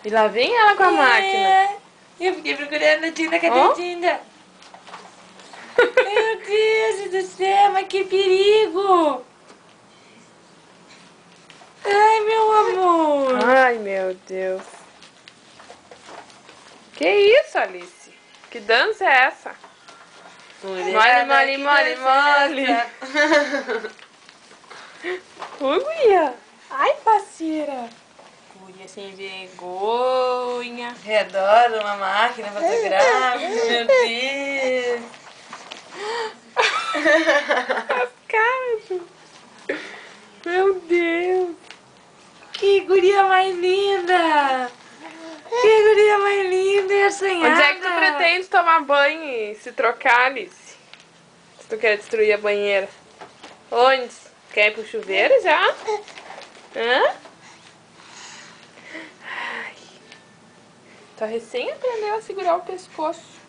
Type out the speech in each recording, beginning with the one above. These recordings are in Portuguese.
E lá vem ela com a máquina. Eu fiquei procurando a Tinda, cadê a Tinda? Meu Deus do céu, mas que perigo! Ai, meu amor! Ai, meu Deus. Que isso, Alice? Que dança é essa? Mole, mole, mole, mole. Ui, guria. Ai, parceira. Guria sem vergonha. Eu adoro uma máquina fotográfica, meu Deus! As caras. Meu Deus. Que guria mais linda! Que guria mais linda e assanhada! Onde é que tu pretende tomar banho e se trocar, Alice? Se tu quer destruir a banheira. Onde? Quer ir pro chuveiro já? Hã? Ai. Tu recém aprendeu a segurar o pescoço.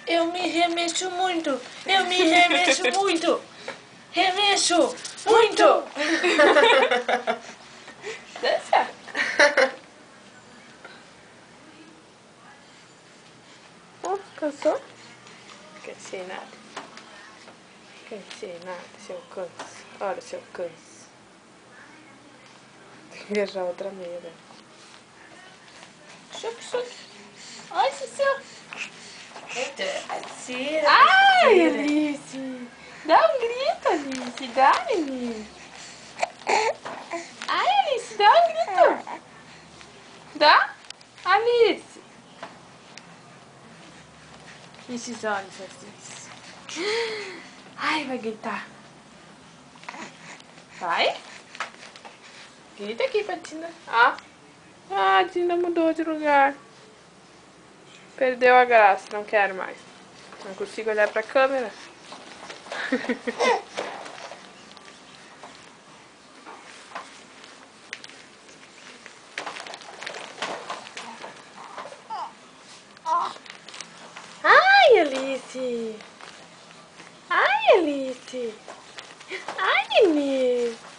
Eu me remexo muito! Eu me remexo muito! Remexo muito! Dança. Oh, cansou? Cansei nada. Cansei nada, se eu canso. Olha se eu canso. Tem que beijar outra meia, né? Chup, chup! Ai, Cecil! Eita, parceira! Ai, Alice! Dá um grito, Alice! Dá, Alice! Ai, Alice, dá um grito! Dá? Alice! Esses olhos, Alice! Ai, vai gritar! Vai? Grita aqui pra Tina. Ah, a Tina mudou de lugar. Perdeu a graça, não quero mais. Não consigo olhar pra câmera. Ai, Alice! Ai, Alice! Ai, Alice!